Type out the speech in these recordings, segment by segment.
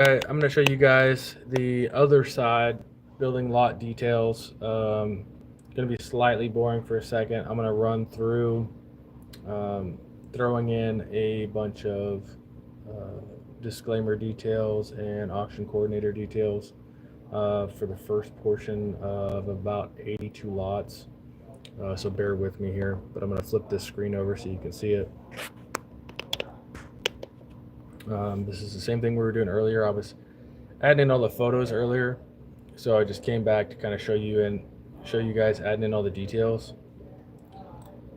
I'm going to show you guys the other side, building lot details. Going to be slightly boring for a second. I'm going to run through um, throwing in a bunch of uh, disclaimer details and auction coordinator details for the first portion of about 82 lots. So bear with me here, but I'm going to flip this screen over so you can see it. This is the same thing we were doing earlier. I was adding in all the photos earlier, so I just came back to kind of show you guys adding in all the details.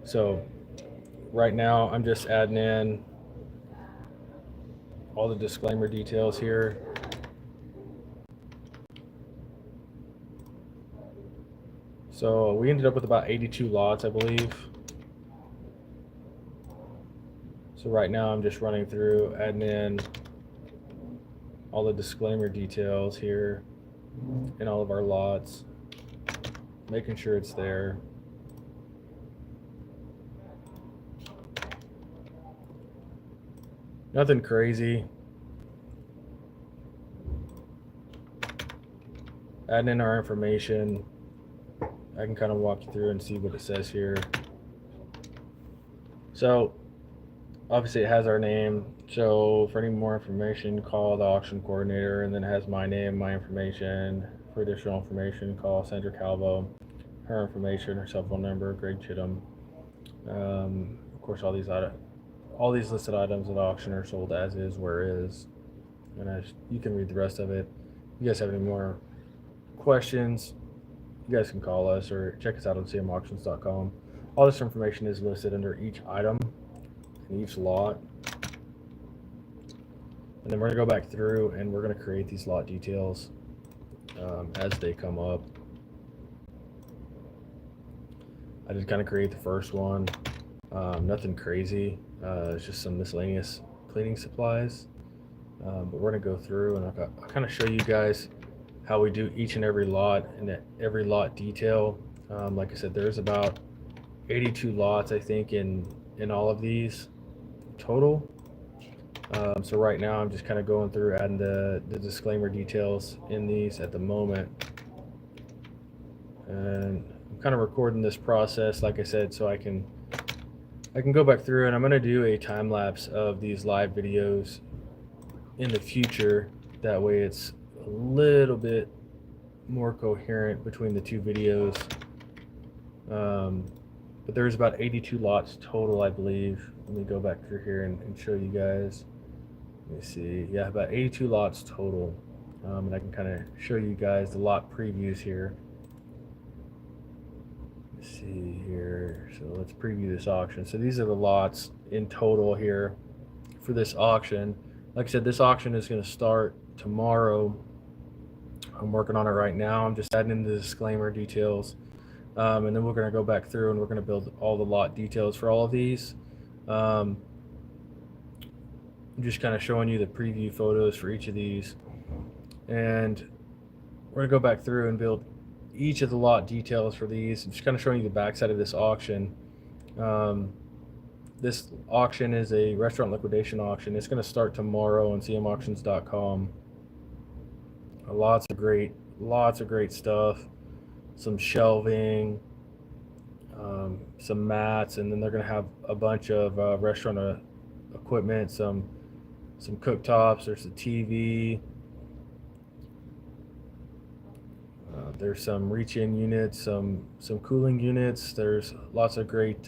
So right now I'm just adding in all the disclaimer details here. So we ended up with about 82 lots, I believe. So right now I'm just running through adding in all the disclaimer details here in all of our lots, making sure it's there. Nothing crazy. Adding in our information. I can kind of walk you through and see what it says here. So obviously it has our name. So for any more information, call the auction coordinator, and then it has my name, my information. For additional information, call Sandra Calvo. Her information, her cell phone number, Greg Chittum. Of course, all these listed items at auction are sold as is, where is, and you can read the rest of it. If you guys have any more questions, you guys can call us or check us out on cmauctions.com. All this information is listed under each item in each lot. And then we're going to go back through and we're going to create these lot details as they come up. I just kind of create the first one. Nothing crazy. It's just some miscellaneous cleaning supplies. But we're going to go through and I'll kind of show you guys how we do each and every lot and every lot detail. Like I said, there's about 82 lots, I think, in all of these total. So right now I'm just kind of going through adding the disclaimer details in these at the moment. And I'm kind of recording this process, like I said, so I can go back through, and I'm going to do a time lapse of these live videos in the future. That way it's a little bit more coherent between the two videos. But there's about 82 lots total, I believe. Let me go back through here and show you guys. Let me see. Yeah, about 82 lots total. And I can kind of show you guys the lot previews here. Let's see here. So let's preview this auction. So these are the lots in total here for this auction. Like I said, this auction is going to start tomorrow. I'm working on it right now. I'm just adding in the disclaimer details. And then we're going to go back through and we're going to build all the lot details for all of these. I'm just kind of showing you the preview photos for each of these. And we're going to go back through and build each of the lot details for these. I'm just kind of showing you the backside of this auction. This auction is a restaurant liquidation auction. It's going to start tomorrow on cmauctions.com. Lots of great stuff. Some shelving, some mats, and then they're going to have a bunch of restaurant equipment, some cooktops. There's a TV. There's some reach-in units, some cooling units. There's lots of great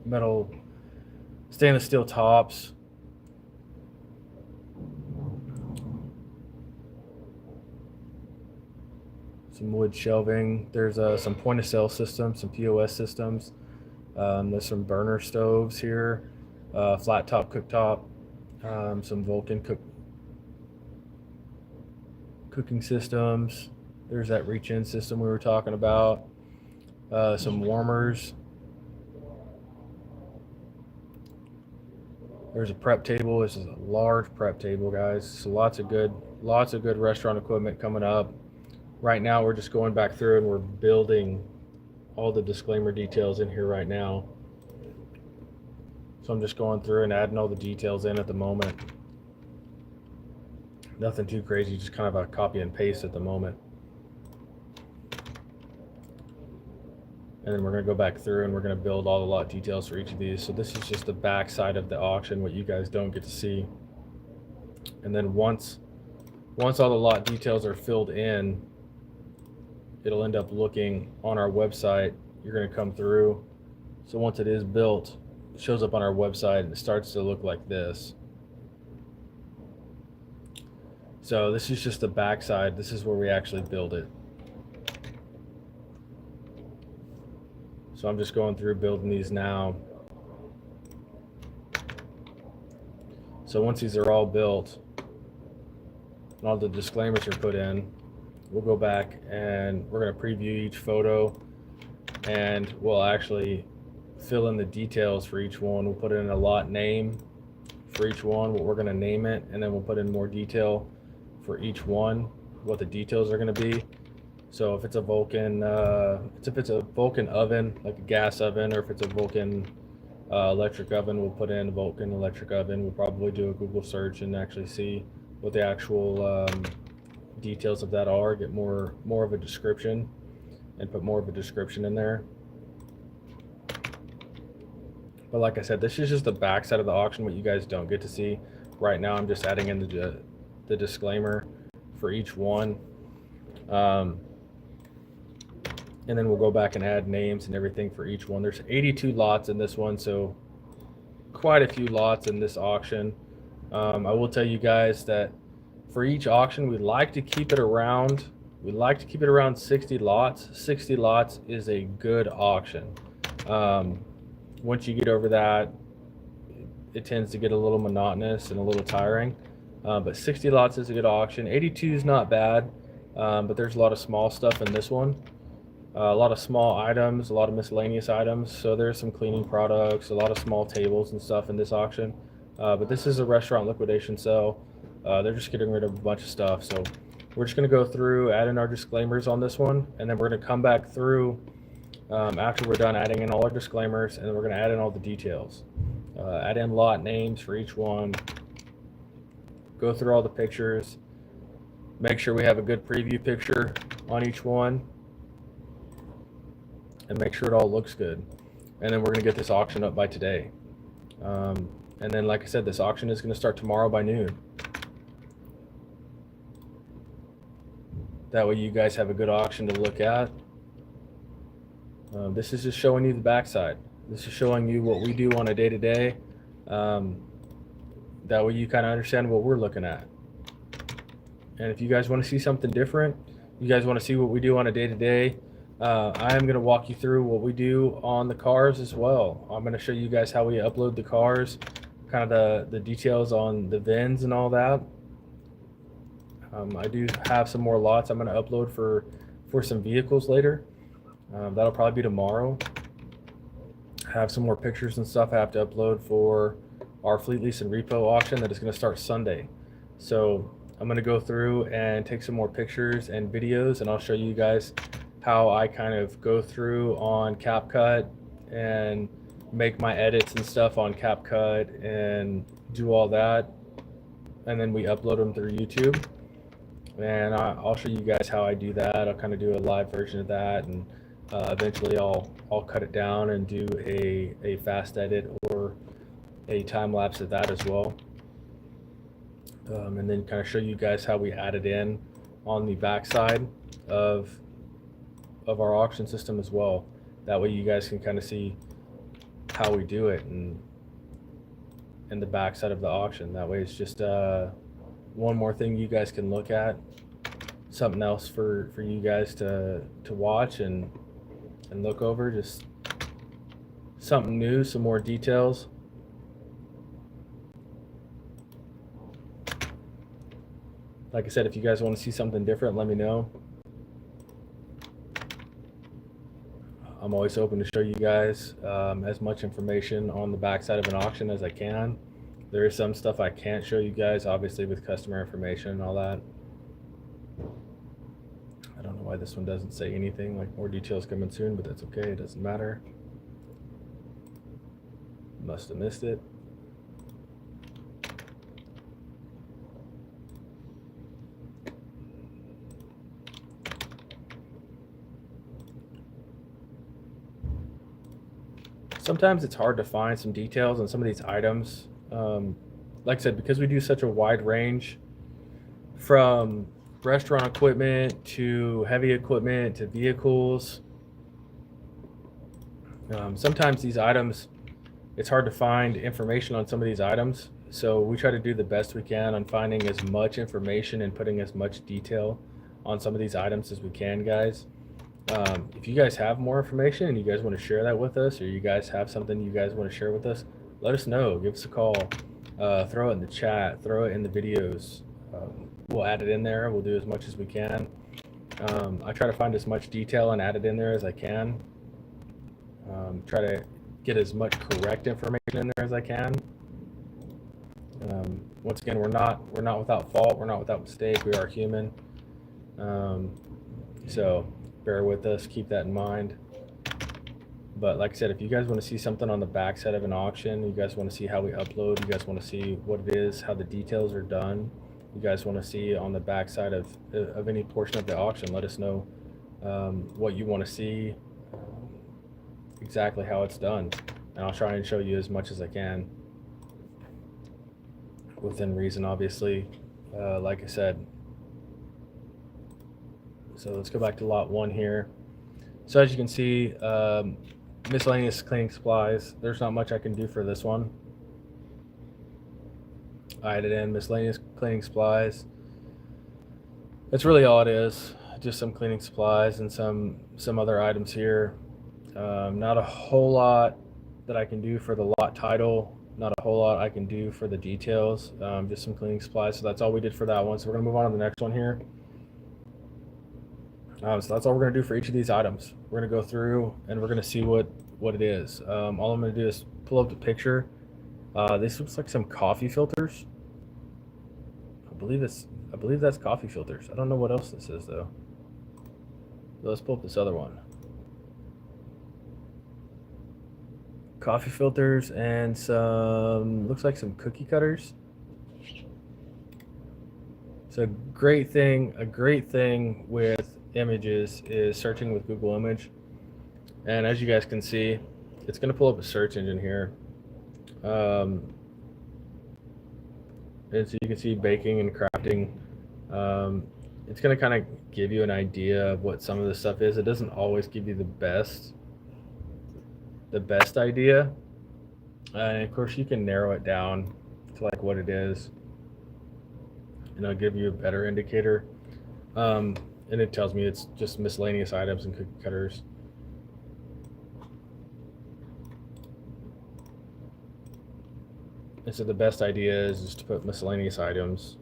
metal stainless steel tops. Some wood shelving. There's some point of sale systems, some POS systems. There's some burner stoves here, flat top cooktop, some Vulcan cooking systems. There's that reach-in system we were talking about. Some warmers. There's a prep table. This is a large prep table, guys. So lots of good restaurant equipment coming up. Right now, we're just going back through and we're building all the disclaimer details in here right now. So I'm just going through and adding all the details in at the moment. Nothing too crazy, just kind of a copy and paste at the moment. And then we're going to go back through and we're going to build all the lot details for each of these. So this is just the back side of the auction, what you guys don't get to see. And then once all the lot details are filled in, it'll end up looking on our website. You're going to come through. So once it is built, it shows up on our website and it starts to look like this. So this is just the back side. This is where we actually build it. So I'm just going through building these now. So once these are all built and all the disclaimers are put in, we'll go back and we're going to preview each photo, and we'll actually fill in the details for each one. We'll put in a lot name for each one, what we're going to name it, and then we'll put in more detail for each one, what the details are going to be. So if it's a Vulcan, if it's a Vulcan oven, like a gas oven, or if it's a Vulcan electric oven, we'll put in a Vulcan electric oven. We'll probably do a Google search and actually see what the actual details of that are, get more of a description, and put more of a description in there. But like I said, this is just the back side of the auction, what you guys don't get to see. Right now I'm just adding in the disclaimer for each one. And then we'll go back and add names and everything for each one. There's 82 lots in this one, so quite a few lots in this auction. I will tell you guys that for each auction, we like to keep it around 60 lots. 60 lots is a good auction. Once you get over that, it tends to get a little monotonous and a little tiring. But 60 lots is a good auction. 82 is not bad, but there's a lot of small stuff in this one. A lot of small items, a lot of miscellaneous items. So there's some cleaning products, a lot of small tables and stuff in this auction. But this is a restaurant liquidation sale. They're just getting rid of a bunch of stuff. So we're just going to go through, add in our disclaimers on this one, and then we're going to come back through after we're done adding in all our disclaimers, and then we're going to add in all the details. Add in lot names for each one. Go through all the pictures. Make sure we have a good preview picture on each one, and make sure it all looks good. And then we're going to get this auction up by today. And then, like I said, this auction is going to start tomorrow by noon. That way you guys have a good auction to look at. This is just showing you the backside. This is showing you what we do on a day-to-day. That way you kind of understand what we're looking at. And if you guys want to see something different, you guys want to see what we do on a day-to-day, I am going to walk you through what we do on the cars as well. I'm going to show you guys how we upload the cars, kind of the details on the VINs and all that. I do have some more lots I'm going to upload for some vehicles later. That'll probably be tomorrow. I have some more pictures and stuff I have to upload for our fleet lease and repo auction that is going to start Sunday. So I'm going to go through and take some more pictures and videos, and I'll show you guys how I kind of go through on CapCut and make my edits and stuff on CapCut and do all that, and then we upload them through YouTube. And I'll show you guys how I do that. I'll kind of do a live version of that, and eventually I'll cut it down and do a fast edit or a time lapse of that as well, and then kind of show you guys how we add it in on the backside of our auction system as well. That way you guys can kind of see how we do it and the backside of the auction. That way it's just one more thing you guys can look at, something else for you guys to watch and look over, just something new, some more details. Like I said, if you guys want to see something different, let me know. I'm always open to show you guys as much information on the backside of an auction as I can. There is some stuff I can't show you guys, obviously, with customer information and all that. I don't know why this one doesn't say anything like more details coming soon, but that's okay, it doesn't matter. Must have missed it. sometimes it's hard to find some details on some of these items. Like I said, because we do such a wide range from restaurant equipment to heavy equipment to vehicles. Sometimes these items, it's hard to find information on some of these items. So we try to do the best we can on finding as much information and putting as much detail on some of these items as we can, guys. If you guys have more information and you guys want to share that with us, or you guys have something you guys want to share with us, let us know. Give us a call. Throw it in the chat. Throw it in the videos. We'll add it in there. We'll do as much as we can. I try to find as much detail and add it in there as I can. Try to get as much correct information in there as I can. Once again, we're not without fault. We're not without mistake. We are human. So bear with us. Keep that in mind. But like I said, if you guys want to see something on the backside of an auction, you guys want to see how we upload, you guys want to see what it is, how the details are done, you guys want to see on the backside of any portion of the auction, let us know what you want to see, exactly how it's done, and I'll try and show you as much as I can within reason, obviously. Like I said. So let's go back to lot 1 here. So as you can see, miscellaneous cleaning supplies, there's not much I can do for this one. I added in miscellaneous cleaning supplies. That's really all it is, just some cleaning supplies and some other items here. Not a whole lot that I can do for the lot title, not a whole lot I can do for the details, just some cleaning supplies. So that's all we did for that one. So we're gonna move on to the next one here. So that's all we're going to do for each of these items. We're going to go through and we're going to see what it is. All I'm going to do is pull up the picture. This looks like some coffee filters. I believe that's coffee filters. I don't know what else this is though. So let's pull up this other one. Coffee filters and some, looks like some cookie cutters. So a great thing with images is searching with Google Image, and as you guys can see, it's going to pull up a search engine here, and so you can see baking and crafting. It's going to kind of give you an idea of what some of this stuff is. It doesn't always give you the best idea, and of course you can narrow it down to like what it is, and it'll give you a better indicator. And it tells me it's just miscellaneous items and cookie cutters. And so the best idea is just to put miscellaneous items.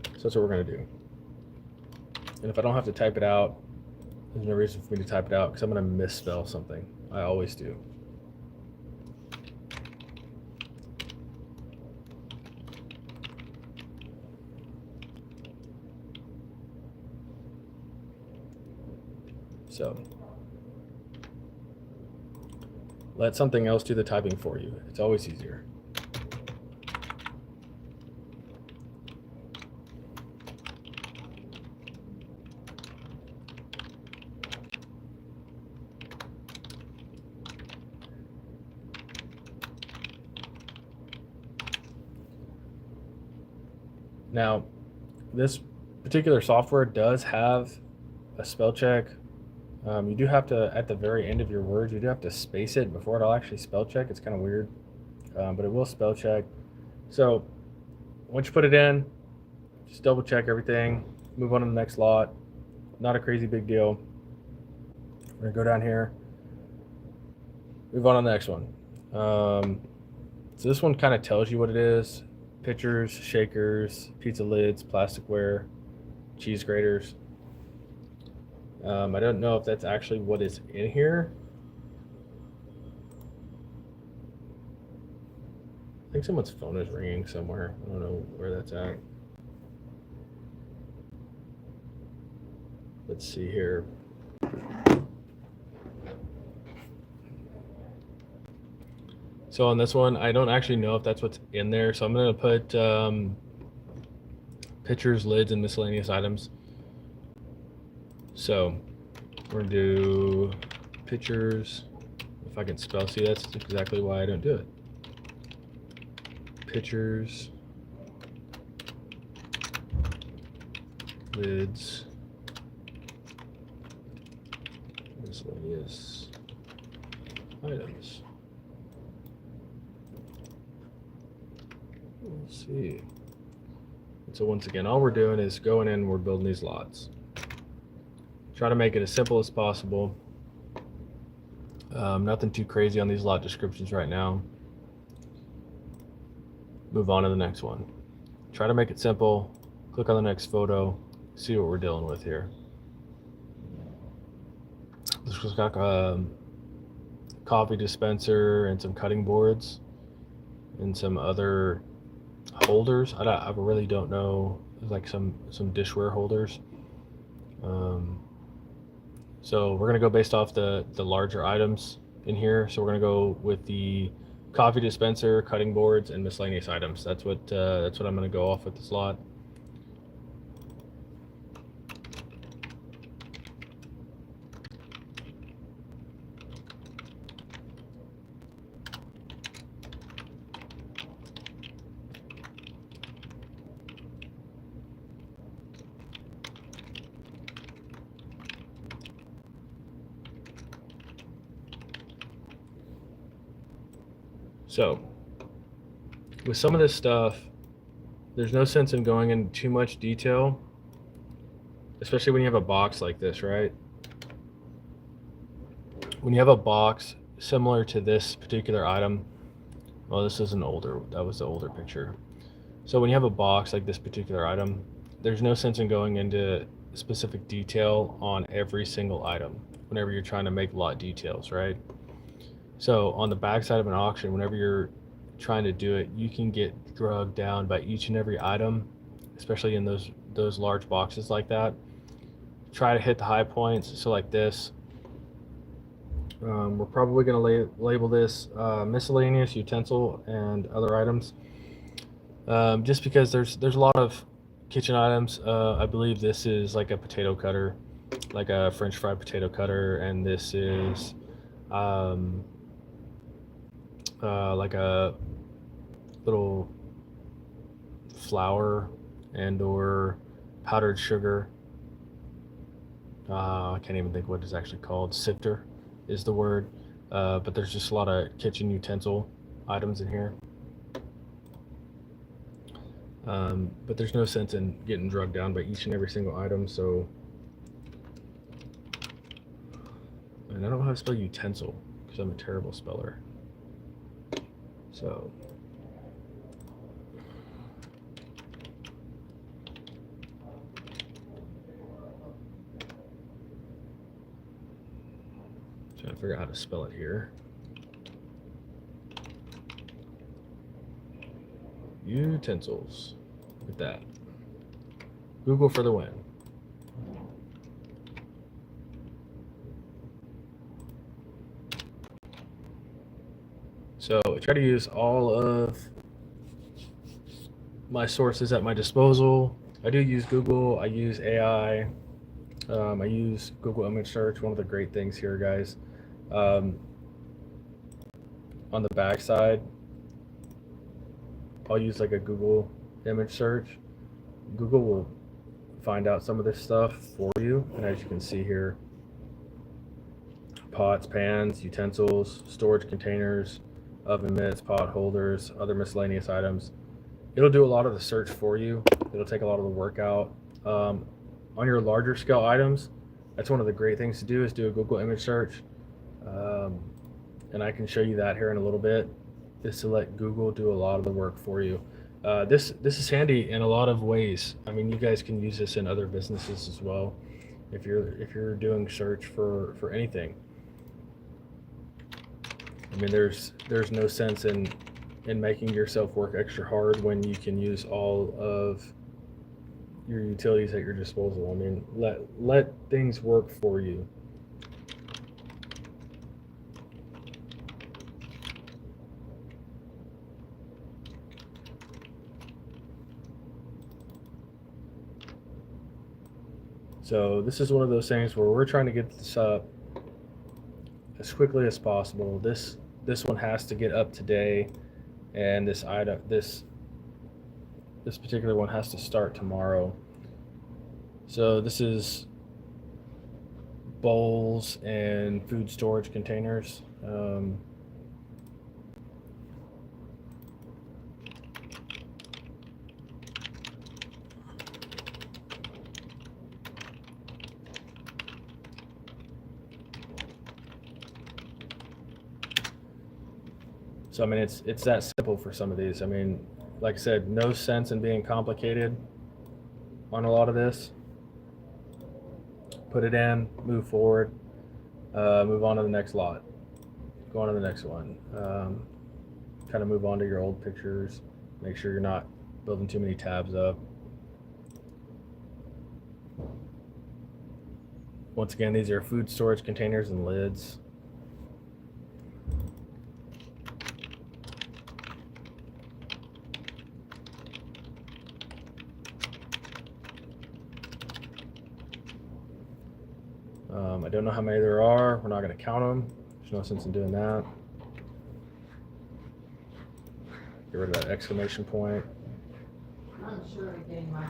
So that's what we're going to do. And if I don't have to type it out, there's no reason for me to type it out because I'm going to misspell something. I always do. So let something else do the typing for you. It's always easier. Now, this particular software does have a spell check. You do have to, at the very end of your words, you do have to space it before it'll actually spell check. It's kind of weird, but it will spell check. So once you put it in, just double check everything, move on to the next lot. Not a crazy big deal. We're gonna go down here, move on to the next one. So this one kind of tells you what it is: pitchers, shakers, pizza lids, plasticware, cheese graters. I don't know if that's actually what is in here. I think someone's phone is ringing somewhere. I don't know where that's at. Let's see here. So on this one, I don't actually know if that's what's in there. So I'm going to put pitchers, lids, and miscellaneous items. So We're gonna do pictures. If I can spell, see, that's exactly why I don't do it. Pictures, lids, miscellaneous items. Let's see. And so once again, all we're doing is going in, we're building these lots. Try to make it as simple as possible. Nothing too crazy on these lot descriptions right now. Move on to the next one. Try to make it simple. Click on the next photo. See what we're dealing with here. This was got a coffee dispenser and some cutting boards and some other holders. I really don't know. There's like some dishware holders. So we're gonna go based off the larger items in here. So we're gonna go with the coffee dispenser, cutting boards, and miscellaneous items. That's what I'm gonna go off with this lot. So with some of this stuff, there's no sense in going into too much detail, especially when you have a box like this, right? When you have a box similar to this particular item, well, this is that was the older picture. So when you have a box like this particular item, there's no sense in going into specific detail on every single item whenever you're trying to make lot details, right? So on the backside of an auction, whenever you're trying to do it, you can get drugged down by each and every item, especially in those large boxes like that. Try to hit the high points. So like this, we're probably going to label this miscellaneous utensil and other items, just because there's a lot of kitchen items. I believe this is like a potato cutter, like a French fry potato cutter, and this is like a little flour and or powdered sugar. I can't even think what it's actually called. Sifter is the word. But there's just a lot of kitchen utensil items in here. But there's no sense in getting drugged down by each and every single item. So, and I don't know how to spell utensil because I'm a terrible speller. So, trying to figure out how to spell it here. Utensils. Look at that. Google for the win. So I try to use all of my sources at my disposal. I do use Google. I use AI. I use Google image search. One of the great things here, guys, on the back side, I'll use like a Google image search. Google will find out some of this stuff for you. And as you can see here, pots, pans, utensils, storage containers, oven mitts, pot holders, other miscellaneous items. It'll do a lot of the search for you. It'll take a lot of the work out. On your larger scale items, that's one of the great things to do is do a Google image search. And I can show you that here in a little bit, is to let Google do a lot of the work for you. This is handy in a lot of ways. I mean, you guys can use this in other businesses as well if you're doing search for anything. I mean, there's no sense in making yourself work extra hard when you can use all of your utilities at your disposal. I mean, let things work for you. So this is one of those things where we're trying to get this up as quickly as possible. This one has to get up today, and this particular one has to start tomorrow. So this is bowls and food storage containers. So I mean, it's that simple for some of these. I mean, like I said, no sense in being complicated on a lot of this. Put it in, move forward, move on to the next lot, go on to the next one. Kind of move on to your old pictures. Make sure you're not building too many tabs up. Once again, these are food storage containers and lids. I don't know how many there are. We're not going to count them. There's no sense in doing that. Get rid of that exclamation point. I'm sure we're getting my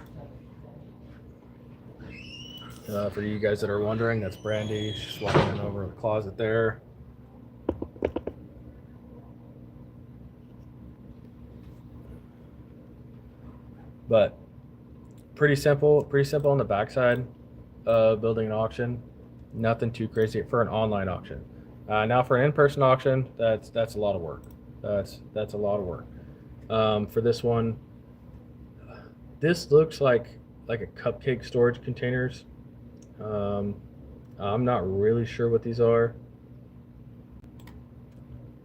stuff. For you guys that are wondering, that's Brandy. She's walking over the closet there. But pretty simple on the backside of building an auction. Nothing too crazy for an online auction. Now for an in-person auction, that's a lot of work. That's a lot of work. For this one, this looks like a cupcake storage containers. I'm not really sure what these are.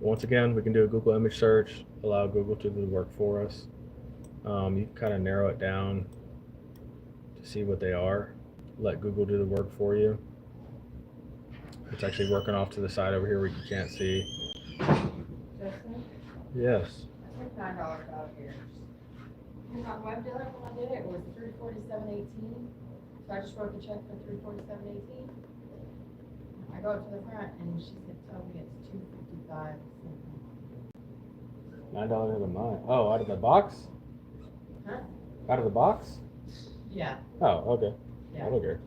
Once again, we can do a Google image search, allow Google to do the work for us. You can kind of narrow it down to see what they are. Let Google do the work for you. It's actually working off to the side over here where you can't see. Justin, Yes. I took $9 out of here. Because on web dealer, when I did it, it was $347.18. So I just wrote the check for $347.18. I go up to the front and she said, tell me it's $255. $9 out of mine. Oh, out of the box? Huh? Out of the box? Yeah. Oh, okay. Yeah. Okay.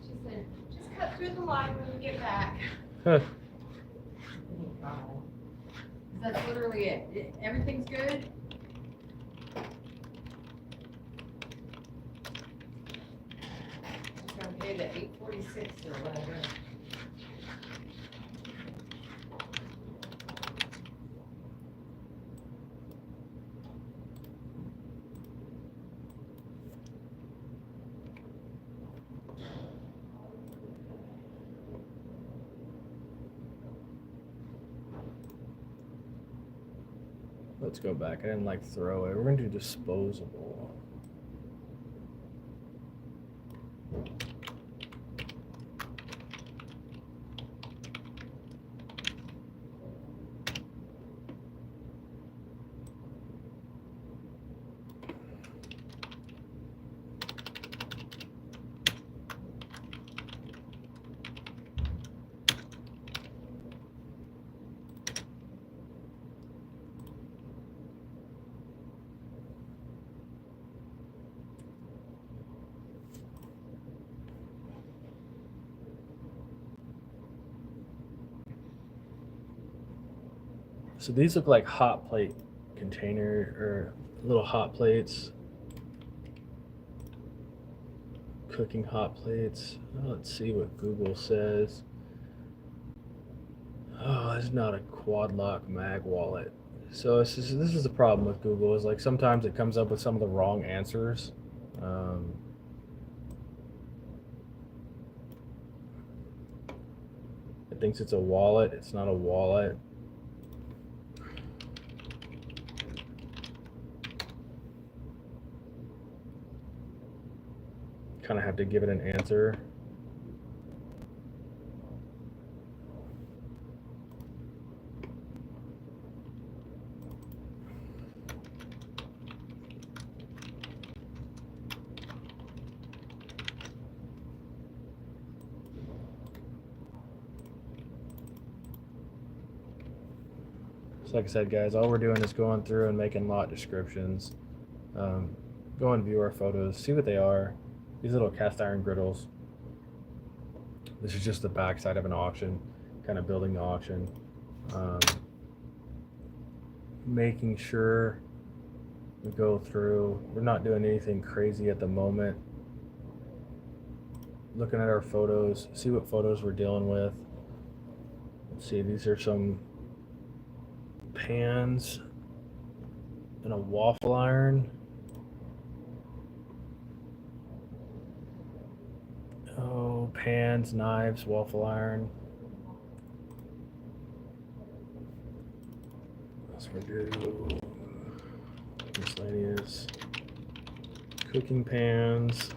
She said, just cut through the line when you get back. Huh. That's literally it. Everything's good. Just gonna pay the $846 or whatever. Let's go back. I didn't like throwaway. We're going to do disposable. So these look like hot plate container or little hot plates. Cooking hot plates. Oh, let's see what Google says. Oh, it's not a quad lock mag wallet. So this is the problem with Google is like sometimes it comes up with some of the wrong answers. It thinks it's a wallet. It's not a wallet. Kind of have to give it an answer. So like I said, guys, all we're doing is going through and making lot descriptions. Go and view our photos, see what they are. These little cast iron griddles. This is just the backside of an auction, kind of building the auction. Making sure we go through. We're not doing anything crazy at the moment. Looking at our photos, see what photos we're dealing with. Let's see, these are some pans and a waffle iron. Oh, pans, knives, waffle iron. Let's do miscellaneous cooking pans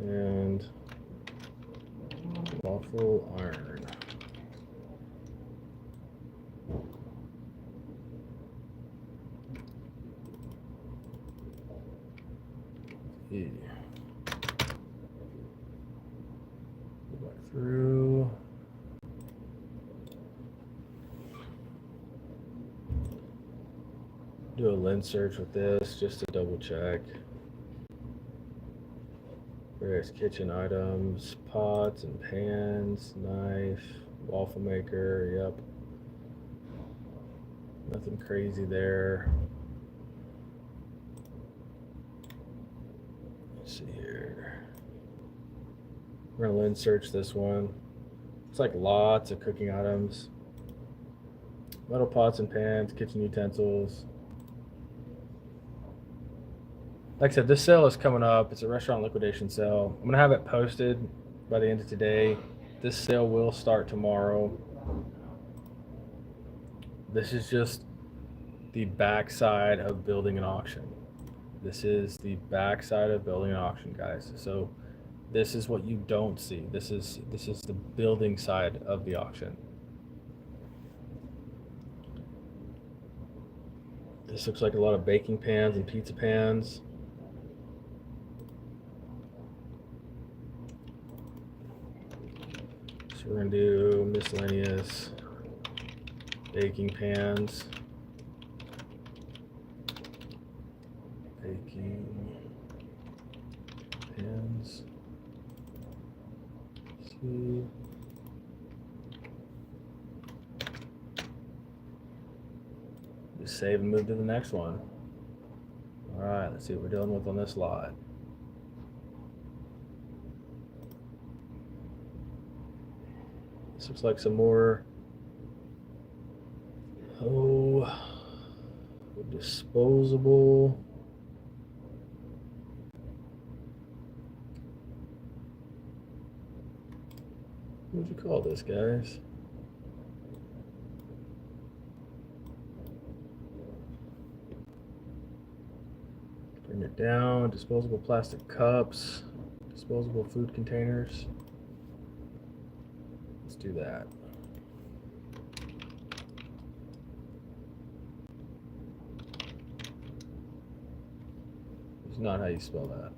and waffle iron. Yeah. Go back through. Do a lens search with this just to double check. Various kitchen items, pots and pans, knife, waffle maker, yep. Nothing crazy there. Let's see here. We're gonna lens search this one. It's like lots of cooking items. Metal pots and pans, kitchen utensils. Like I said, this sale is coming up. It's a restaurant liquidation sale. I'm gonna have it posted by the end of today. This sale will start tomorrow. This is just the backside of building an auction. This is the backside of building an auction, guys. So this is what you don't see. This is the building side of the auction. This looks like a lot of baking pans and pizza pans. So we're gonna do miscellaneous baking pans. Baking pans. See. Just save and move to the next one. All right, let's see what we're dealing with on this lot. This looks like some more disposable. What would you call this, guys? Bring it down. Disposable plastic cups, disposable food containers. Let's do that. It's not how you spell that.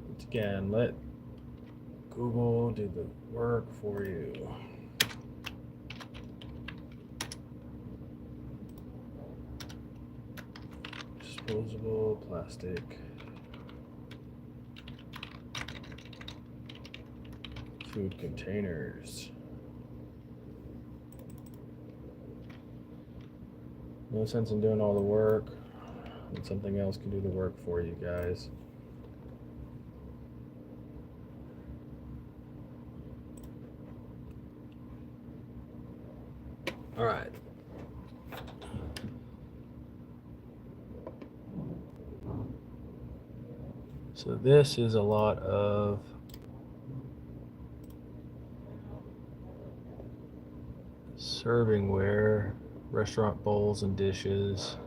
Once again, let Google do the work for you. Disposable plastic food containers. No sense in doing all the work when something else can do the work for you guys. All right. So this is a lot of servingware, restaurant bowls and dishes.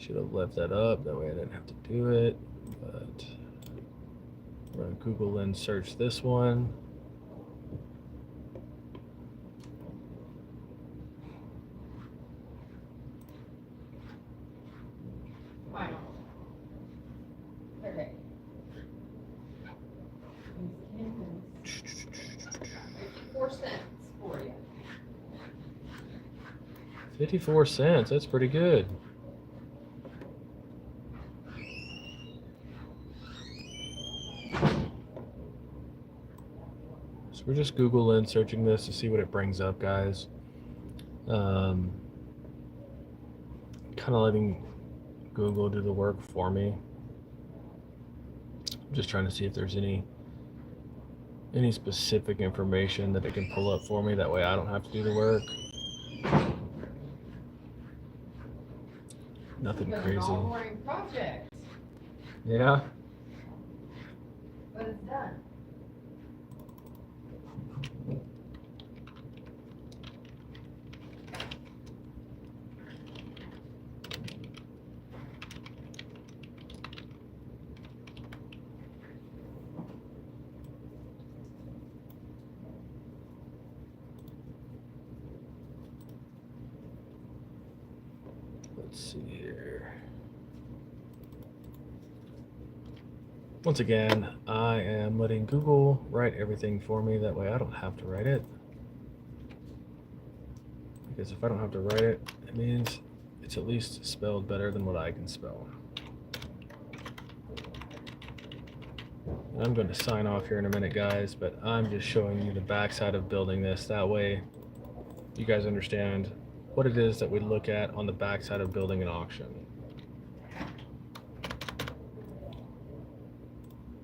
Should have left that up, that way I didn't have to do it, but we're gonna Google Lens search this one. Final. Okay. 54 cents for you. 54 cents, that's pretty good. So we're just Google Lens searching this to see what it brings up, guys. Kind of letting Google do the work for me. I'm just trying to see if there's any specific information that it can pull up for me. That way I don't have to do the work. Nothing It's an crazy. all-morning project, Yeah. but it's done. Let's see here. Once again, I am letting Google write everything for me. That way I don't have to write it. Because if I don't have to write it, it means it's at least spelled better than what I can spell. I'm going to sign off here in a minute, guys, but I'm just showing you the backside of building this. That way you guys understand what it is that we look at on the backside of building an auction.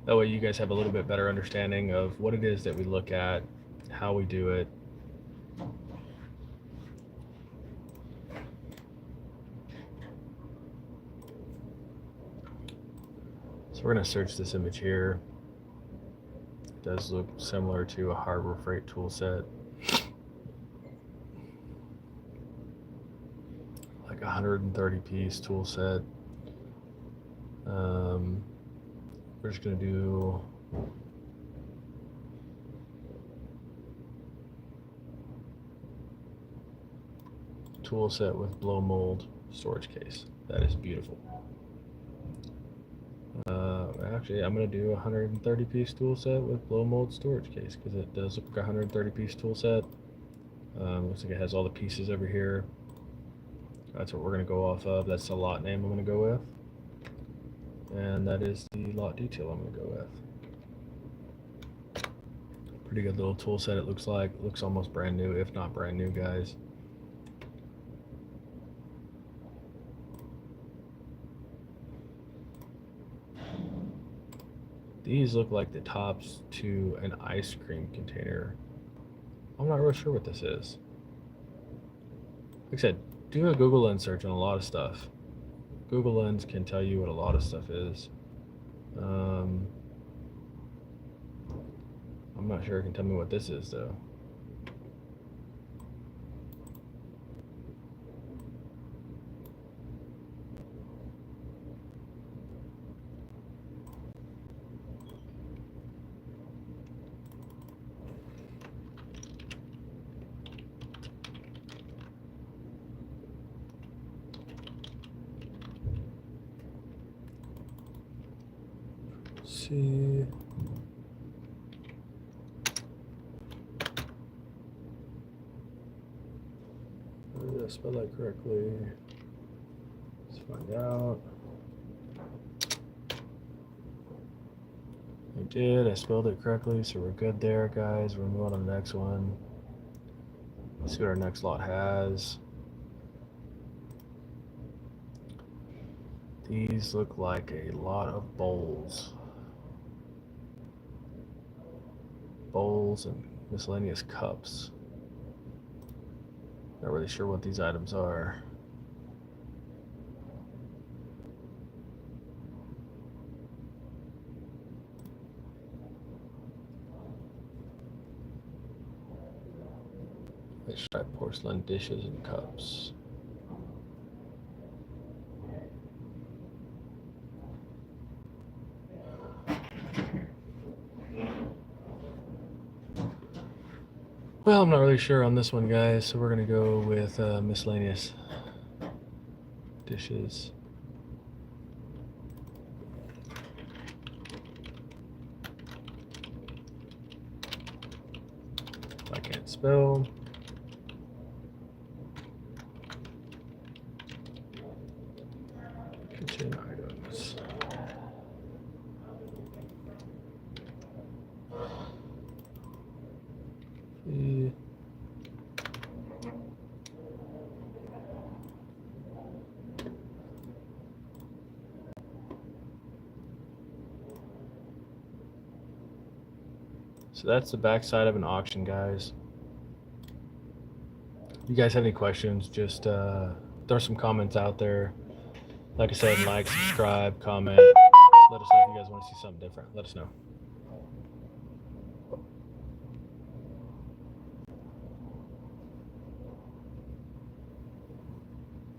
That way you guys have a little bit better understanding of what it is that we look at, how we do it. So we're going to search this image here. It does look similar to a Harbor Freight tool set. Like a 130 piece tool set. We're just going to do tool set with blow mold storage case. That is beautiful. Actually, I'm going to do a 130 piece tool set with blow mold storage case because it does look like a 130 piece tool set. Looks like it has all the pieces over here. That's what we're going to go off of. That's the lot name I'm going to go with. And that is the lot detail I'm going to go with. Pretty good little tool set it looks like. It looks almost brand new, if not brand new, guys. These look like the tops to an ice cream container. I'm not really sure what this is. Like I said, do a Google Lens search on a lot of stuff. Google Lens can tell you what a lot of stuff is. I'm not sure it can tell me what this is though. See. Did I spell that correctly? Let's find out. I did. I spelled it correctly, so we're good there, guys. We'll move on to the next one. Let's see what our next lot has. These look like a lot of bowls. Bowls and miscellaneous cups. Not really sure what these items are. Striped porcelain dishes and cups. Well, I'm not really sure on this one, guys, so we're gonna go with miscellaneous dishes. I can't spell. Kitchen items. Eh. So that's the backside of an auction, guys. If you guys have any questions, just throw some comments out there. Like I said, like, subscribe, comment. Let us know if you guys want to see something different. Let us know.